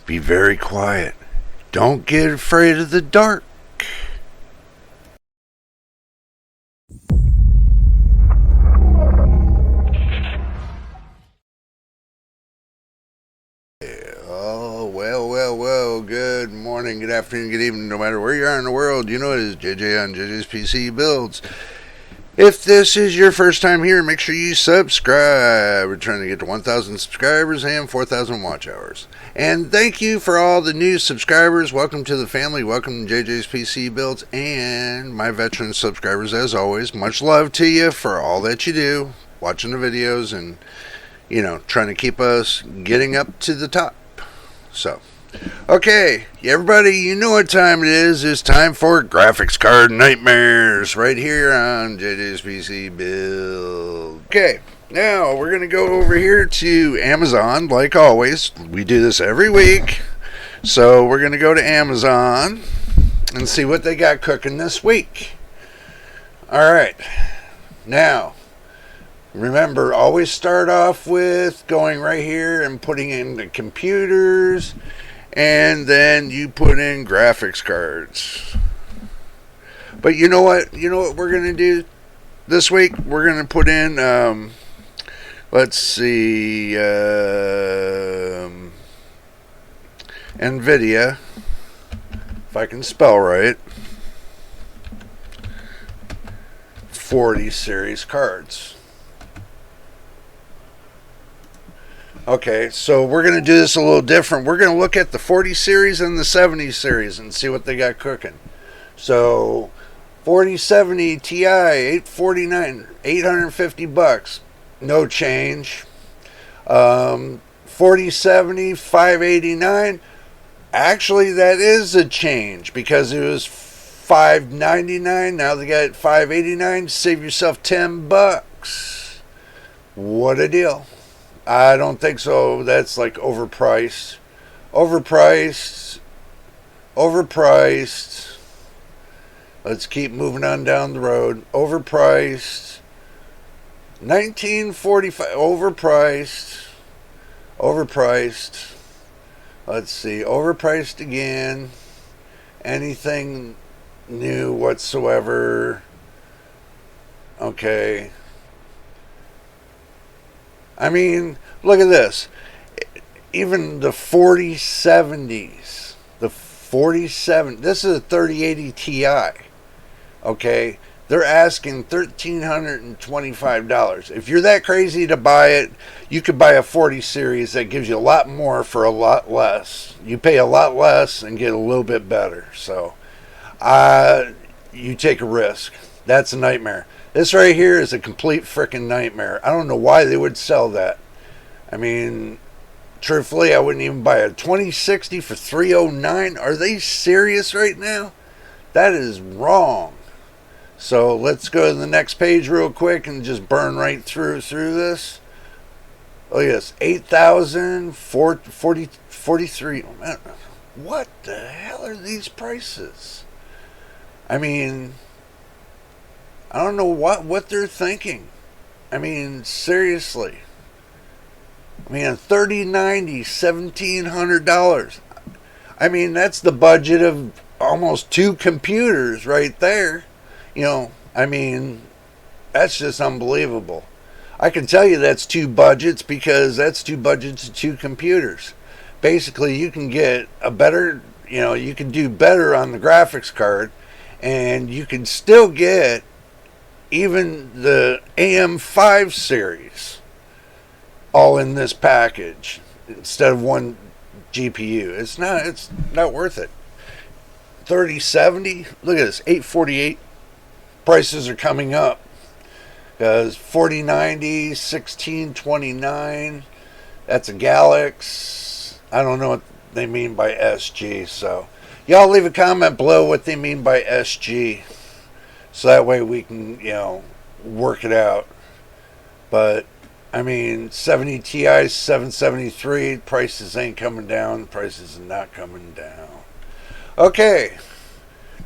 Be very quiet. Don't get afraid of the dark. Well, good morning, good afternoon, good evening, no matter where you are in the world. You know it is JJ on JJ's PC Builds. If this is your first time here, make sure you subscribe. We're trying to get to 1,000 subscribers and 4,000 watch hours. And thank you for all the new subscribers. Welcome to the family. Welcome to JJ's PC Builds and my veteran subscribers, as always. Much love to you for all that you do, watching the videos and, trying to keep us getting up to the top. So, okay, everybody, you know what time it is. It's time for graphics card nightmares right here on JJ's PC Build. Okay, now we're going to go over here to Amazon. Like always, we do this every week. So we're going to go to Amazon and see what they got cooking this week. All right, now remember, always start off with going right here and putting in the computers, and then you put in graphics cards. But you know what? You know what we're going to do this week? We're going to put in, let's see, nvidia, if I can spell right, 40 series cards. Okay, so we're going to do this a little different. We're going to look at the 40 series and the 70 series and see what they got cooking. So, 4070 Ti, 849, $850, no change. 4070, $589. Actually, that is a change because it was $599. Now they got $589. Save yourself $10. What a deal. I don't think so. That's like overpriced. Let's keep moving on down the road. Overpriced. 1945. Overpriced. Let's see. Overpriced again. Anything new whatsoever. Okay. I mean, look at this. Even the 4070s, this is a 3080 Ti, okay? They're asking $1,325. If you're that crazy to buy it, you could buy a 40 series that gives you a lot more for a lot less. You pay a lot less and get a little bit better. So, you take a risk. That's a nightmare. This right here is a complete freaking nightmare. I don't know why they would sell that. I mean, truthfully, I wouldn't even buy a 2060 for $309. Are they serious right now? That is wrong. So let's go to the next page real quick and just burn right through this. Oh yes, 8,043. What the hell are these prices? I mean, I don't know what they're thinking. I mean, seriously. I mean, a 3090, $1,700. I mean, that's the budget of almost 2 computers right there. I mean, that's just unbelievable. I can tell you that's 2 budgets because that's 2 budgets of 2 computers. Basically, you can get a better, you can do better on the graphics card, and you can still get even the AM5 series all in this package instead of one GPU. It's not worth it. 3070, look at this, 848. Prices are coming up because 4090, 1629. That's a Galax. I don't know what they mean by SG. So y'all leave a comment below what they mean by SG. So that way we can, work it out. But, I mean, 70 Ti, 773, prices ain't coming down. Prices are not coming down. Okay.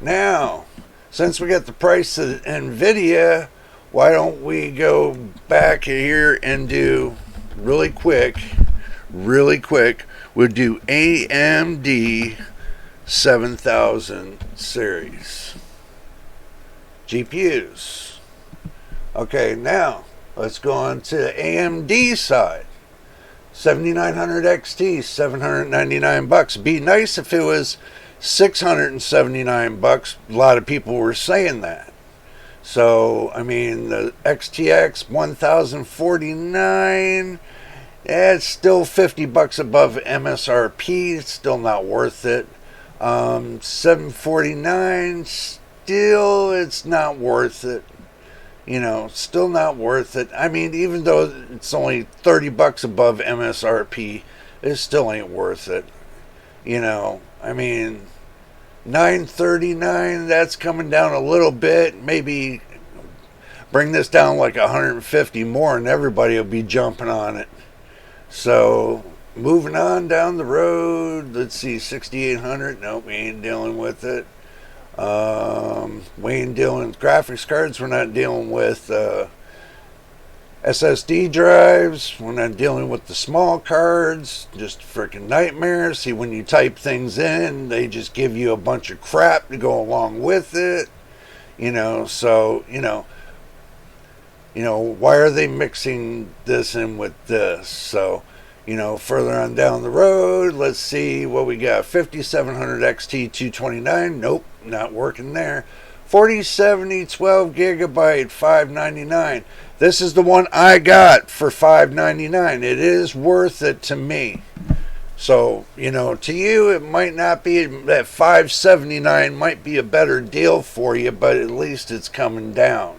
Now, since we got the price of NVIDIA, why don't we go back here and do, really quick, really quick, we'll do AMD 7000 series GPUs. Okay, now let's go on to the AMD side. 7900 XT, $799. Be nice if it was $679. A lot of people were saying that. So, I mean, the XTX 1049, it's still $50 above MSRP. It's still not worth it. 749, still it's not worth it. Still not worth it. I mean, even though it's only $30 above MSRP, it still ain't worth it. I mean, 939, that's coming down a little bit. Maybe bring this down like 150 more and everybody will be jumping on it. So, moving on down the road, let's see, 6800, nope, we ain't dealing with it. We ain't dealing with graphics cards. We're not dealing with SSD drives. We're not dealing with the small cards. Just freaking nightmare. See, when you type things in, they just give you a bunch of crap to go along with it. So, why are they mixing this in with this? So, further on down the road, let's see what we got. 5700 XT 229, nope, not working there. 4070 12 gigabyte, $599. This is the one I got for $599. It is worth it to me. So, to you, it might not be, that $579 might be a better deal for you, but at least it's coming down.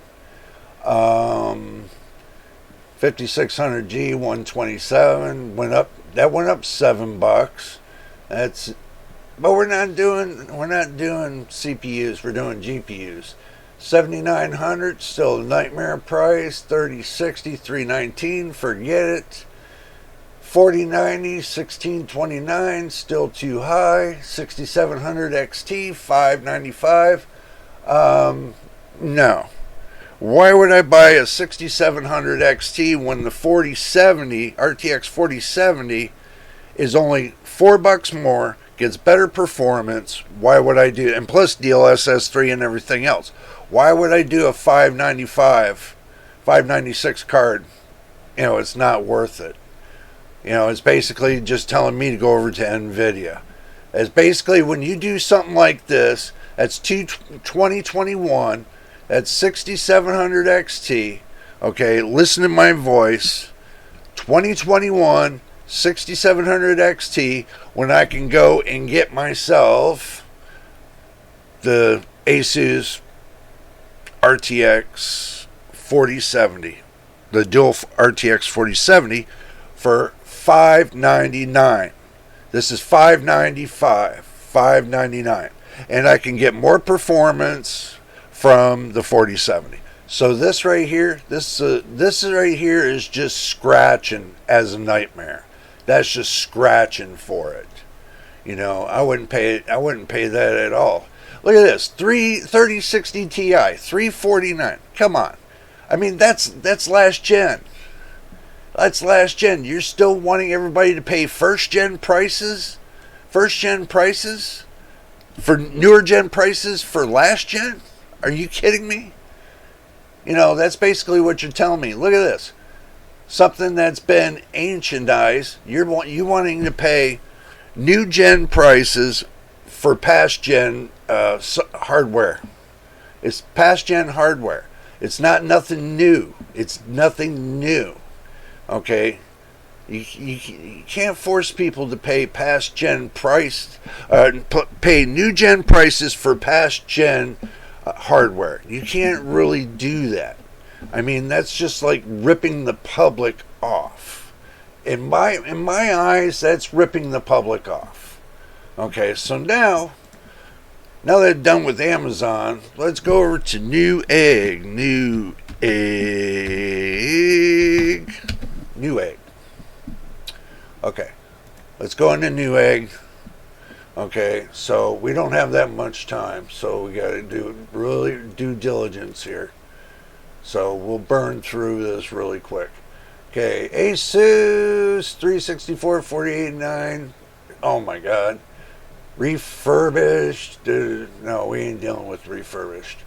5600G 127 went up. That went up $7. But we're not doing CPUs. We're doing GPUs. 7900 still a nightmare price. 3060 319. Forget it. 4090 1629 still too high. 6700 XT 595. No. Why would I buy a 6700 XT when the 4070 RTX 4070 is only $4 more, gets better performance? Why would I do, and plus DLSS 3 and everything else? Why would I do a 596 card? It's not worth it. It's basically just telling me to go over to nvidia. It's basically, when you do something like this, that's 2021. That's 6700 XT. Okay, listen to my voice. 2021, 6700 XT, when I can go and get myself the Asus RTX 4070, the dual RTX 4070 for $599. This is $599, and I can get more performance from the 4070. So this right here, this right here is just scratching as a nightmare. That's just scratching for it. I wouldn't pay that at all. Look at this, 3060 Ti, $349. Come on. I mean, that's last gen. That's last gen. You're still wanting everybody to pay first gen prices for newer gen prices for last gen? Are you kidding me? That's basically what you're telling me. Look at this. Something that's been ancientized. You wanting to pay new gen prices for past gen hardware. It's past gen hardware. It's not nothing new. It's nothing new. Okay? You can't force people to pay past gen price, pay new gen prices for past gen hardware. You can't really do that. I mean, that's just like ripping the public off. In my eyes, that's ripping the public off. Okay, so now that I'm done with Amazon, let's go over to Newegg. Newegg. Okay, let's go into Newegg. Okay, so we don't have that much time, so we got to do really due diligence here. So we'll burn through this really quick. Okay, Asus 364 48.9. Oh my god. Refurbished. No, we ain't dealing with refurbished.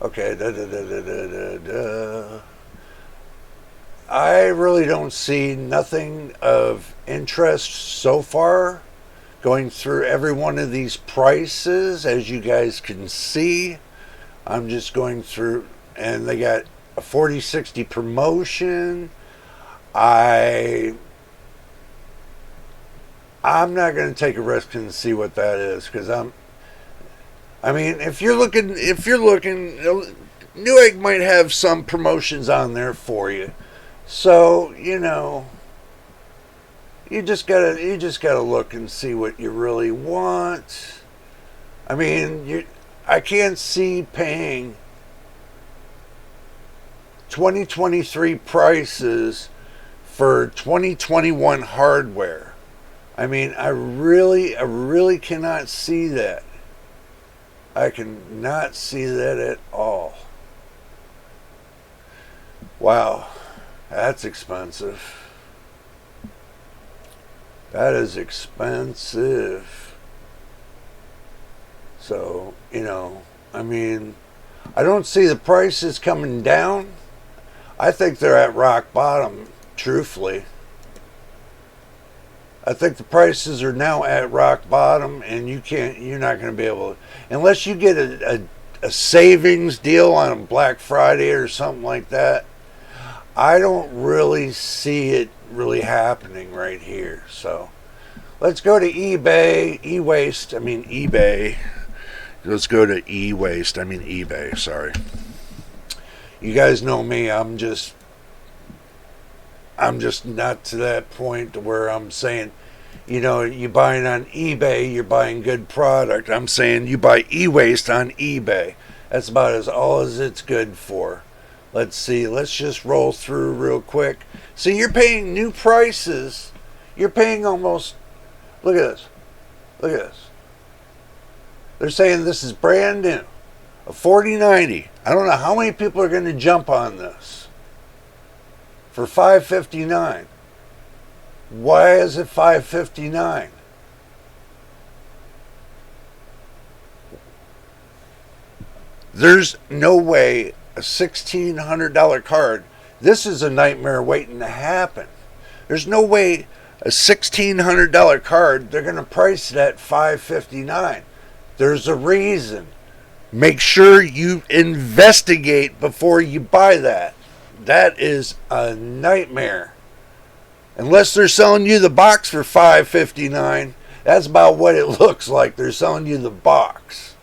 Okay, I really don't see nothing of interest so far going through every one of these prices. As you guys can see, I'm just going through, and they got a 4060 promotion. I'm not going to take a risk and see what that is, because I mean, if you're looking, Newegg might have some promotions on there for you. So, you just gotta look and see what you really want. I mean, I can't see paying 2023 prices for 2021 hardware. I mean, I really cannot see that. I cannot see that at all. Wow, that's expensive. That is expensive. So, I mean, I don't see the prices coming down. I think they're at rock bottom, truthfully. I think the prices are now at rock bottom, and you're not going to be able to, unless you get a savings deal on Black Friday or something like that. I don't really see it really happening right here. So let's go to eBay. Let's go to eBay, sorry. You guys know me, I'm just not to that point where I'm saying, you buying on eBay, you're buying good product. I'm saying you buy e-waste on eBay. That's about all as it's good for. Let's see. Let's just roll through real quick. See, you're paying new prices. You're paying almost, look at this. Look at this. They're saying this is brand new. A 4090. I don't know how many people are going to jump on this. For $559. Why is it $559? There's no way a $1,600 card. This is a nightmare waiting to happen. There's no way a $1,600 card, they're going to price it at $559. There's a reason. Make sure you investigate before you buy that. That is a nightmare. Unless they're selling you the box for $559, that's about what it looks like. They're selling you the box.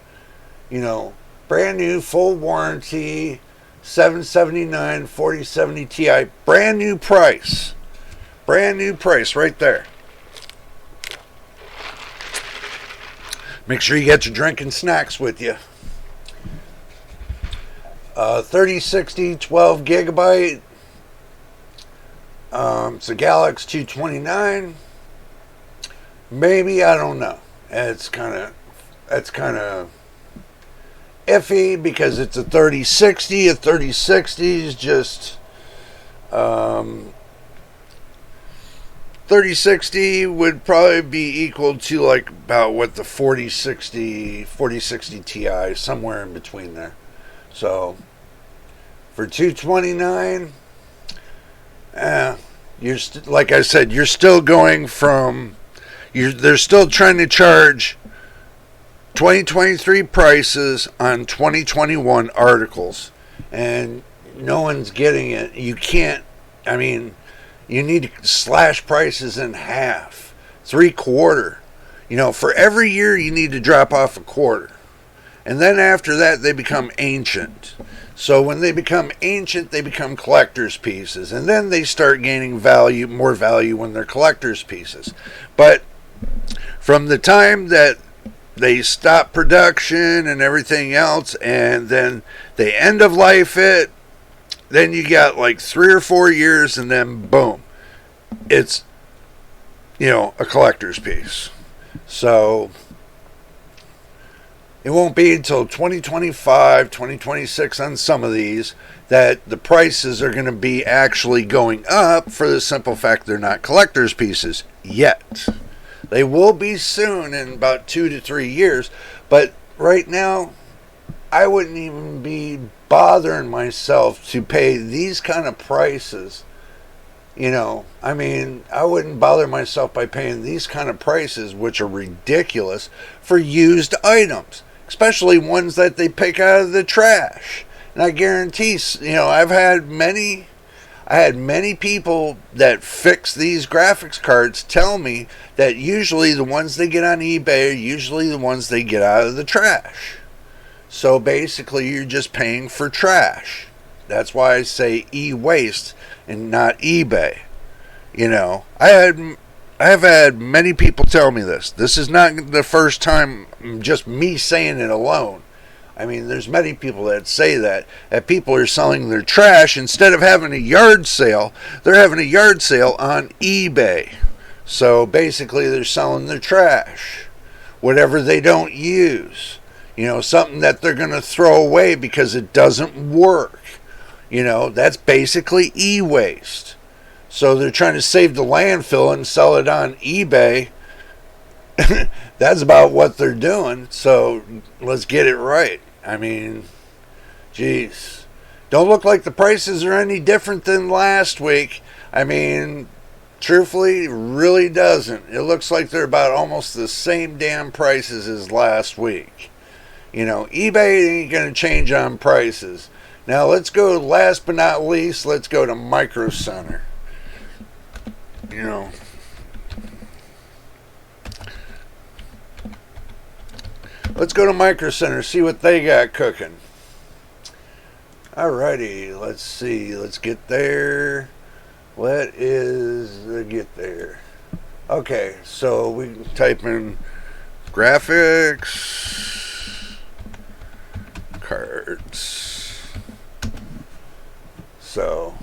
Brand new, full warranty, $779, 4070 Ti. Brand new price. Brand new price right there. Make sure you get your drink and snacks with you. 3060, 12 gigabyte. It's a Galaxy 229. Maybe, I don't know. That's kind of iffy because it's a 3060. A 3060 is just 3060 would probably be equal to like about what the 4060 Ti, somewhere in between there. So for 229, like I said, you're still going from they're still trying to charge 2023 prices on 2021 articles, and no one's getting it. You can't. I mean, you need to slash prices in half, 3/4. For every year you need to drop off a quarter, and then after that they become ancient. So when they become ancient, they become collector's pieces, and then they start gaining value, more value when they're collector's pieces. But from the time that they stop production and everything else, and then they end of life it, then you got like 3 or 4 years, and then boom, it's a collector's piece. So It won't be until 2025, 2026 on some of these that the prices are going to be actually going up, for the simple fact they're not collector's pieces yet. They will be soon, in about 2 to 3 years, but right now I wouldn't even be bothering myself to pay these kind of prices. I wouldn't bother myself by paying these kind of prices, which are ridiculous, for used items, especially ones that they pick out of the trash. And I guarantee, I had many people that fix these graphics cards tell me that usually the ones they get on eBay are usually the ones they get out of the trash. So basically you're just paying for trash. That's why I say e-waste and not eBay. I have had many people tell me this. This is not the first time just me saying it alone. There's many people that say that people are selling their trash. Instead of having a yard sale, they're having a yard sale on eBay. So basically they're selling their trash, whatever they don't use. Something that they're going to throw away because it doesn't work. That's basically e-waste. So they're trying to save the landfill and sell it on eBay. That's about what they're doing. So let's get it right. Geez. Don't look like the prices are any different than last week. Truthfully, it really doesn't. It looks like they're about almost the same damn prices as last week. eBay ain't going to change on prices. Now let's go, last but not least, let's go to Microcenter. Let's go to Microcenter, see what they got cooking. Alrighty, let's see. Let's get there. Get there. Okay, so we can type in graphics cards. So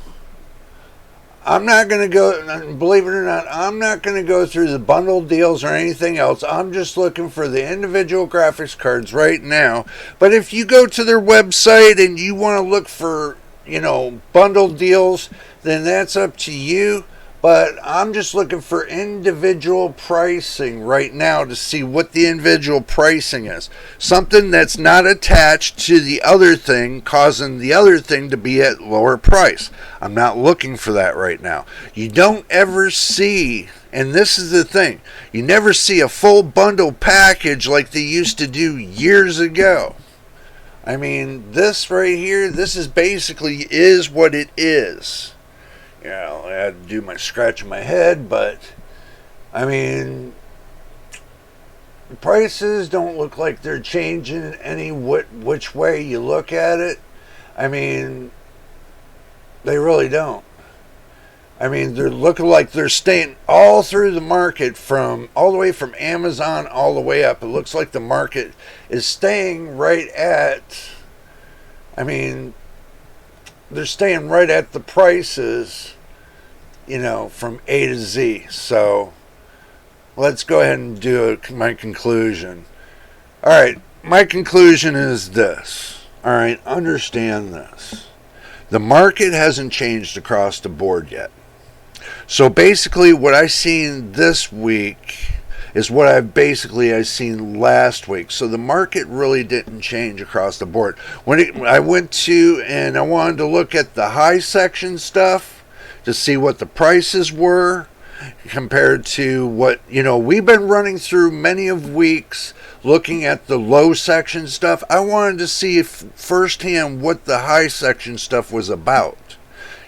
I'm not going to go, believe it or not, I'm not going to go through the bundle deals or anything else. I'm just looking for the individual graphics cards right now. But if you go to their website and you want to look for, bundle deals, then that's up to you. But I'm just looking for individual pricing right now to see what the individual pricing is. Something that's not attached to the other thing, causing the other thing to be at lower price. I'm not looking for that right now. You don't ever see, and this is the thing, you never see a full bundle package like they used to do years ago. This right here, this is basically is what it is. I had to do my scratching my head, but the prices don't look like they're changing any which way you look at it. They really don't. They're looking like they're staying all through the market, all the way from Amazon all the way up. It looks like the market is staying right at, they're staying right at the prices, from A to Z. So let's go ahead and do my conclusion. All right, my conclusion is this. All right, understand this. The market hasn't changed across the board yet. So basically what I seen this week is what I seen last week. So the market really didn't change across the board. I went to and I wanted to look at the high section stuff to see what the prices were compared to what, we've been running through many of weeks looking at the low section stuff. I wanted to see firsthand what the high section stuff was about.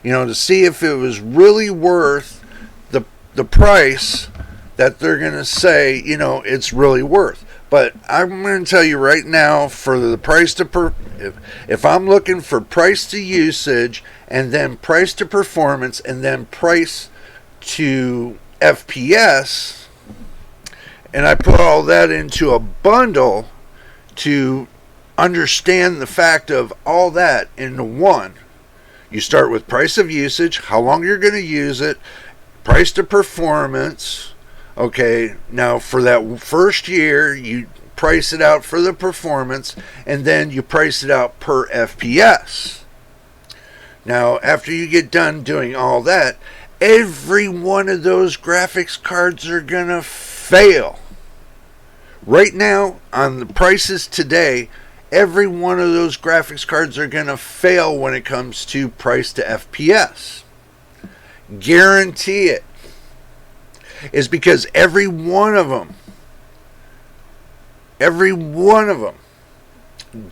To see if it was really worth the price that they're going to say, it's really worth. But I'm going to tell you right now, for the price to if I'm looking for price to usage and then price to performance and then price to FPS, and I put all that into a bundle to understand the fact of all that into one. You start with price of usage, how long you're going to use it, price to performance. Okay, now for that first year, you price it out for the performance, and then you price it out per FPS. Now, after you get done doing all that, every one of those graphics cards are going to fail. Right now, on the prices today, every one of those graphics cards are going to fail when it comes to price to FPS. Guarantee it. Is because every one of them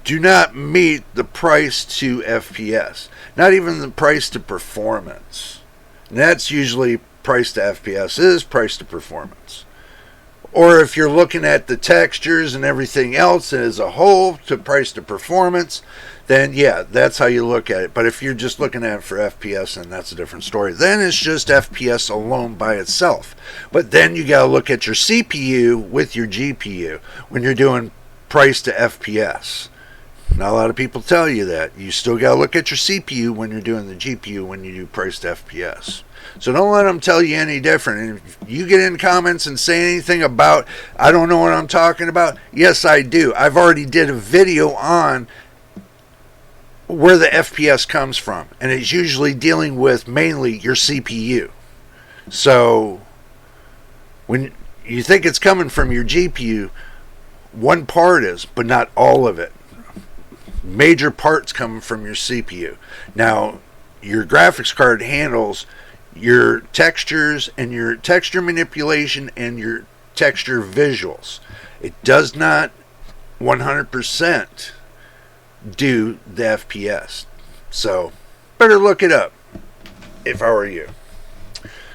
do not meet the price to FPS. Not even the price to performance. And that's usually price to FPS is price to performance. Or if you're looking at the textures and everything else as a whole to price to performance, then yeah, that's how you look at it. But if you're just looking at it for FPS, then that's a different story. Then it's just FPS alone by itself. But then you got to look at your CPU with your GPU when you're doing price to FPS. Not a lot of people tell you that. You still got to look at your CPU when you're doing the GPU when you do price to FPS. So don't let them tell you any different. And if you get in comments and say anything about, I don't know what I'm talking about, yes, I do. I've already did a video on where the FPS comes from. And it's usually dealing with mainly your CPU. So when you think it's coming from your GPU, one part is, but not all of it. Major parts coming from your CPU. Now, your graphics card handles your textures and your texture manipulation and your texture visuals. It does not 100% do the FPS. So, better look it up if I were you.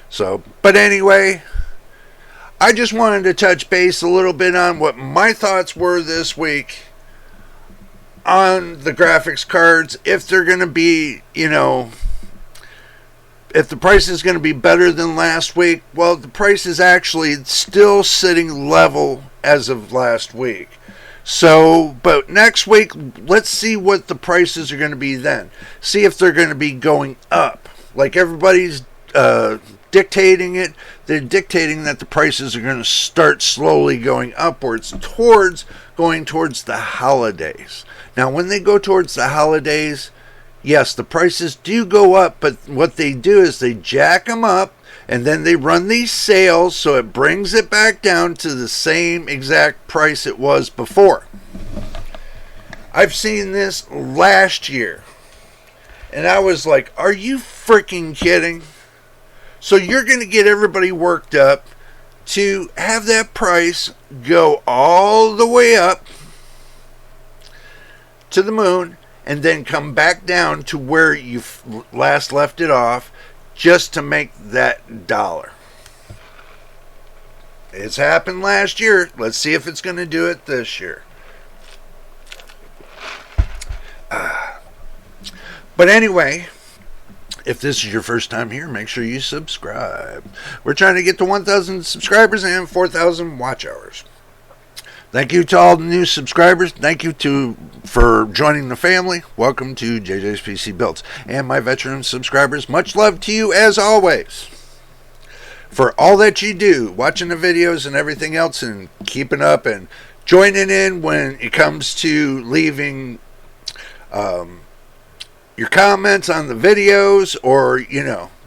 So, but anyway, I just wanted to touch base a little bit on what my thoughts were this week on the graphics cards. If they're going to be, if the price is going to be better than last week, well, the price is actually still sitting level as of last week. So, but next week, let's see what the prices are going to be then. See if they're going to be going up. Like everybody's dictating it. They're dictating that the prices are going to start slowly going upwards going towards the holidays. Now, when they go towards the holidays, yes, the prices do go up, but what they do is they jack them up, and then they run these sales, so it brings it back down to the same exact price it was before. I've seen this last year, and I was like, are you freaking kidding? So you're going to get everybody worked up to have that price go all the way up to the moon, and then come back down to where you last left it off just to make that dollar. It's happened last year. Let's see if it's going to do it this year. But anyway, if this is your first time here, make sure you subscribe. We're trying to get to 1,000 subscribers and 4,000 watch hours. Thank you to all the new subscribers. Thank you for joining the family. Welcome to JJ's PC Builds. And my veteran subscribers, much love to you as always. For all that you do, watching the videos and everything else, and keeping up and joining in when it comes to leaving your comments on the videos, or,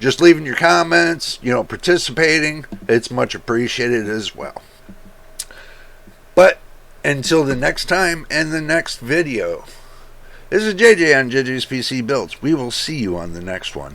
just leaving your comments, participating. It's much appreciated as well. But until the next time and the next video, this is JJ on JJ's PC Builds. We will see you on the next one.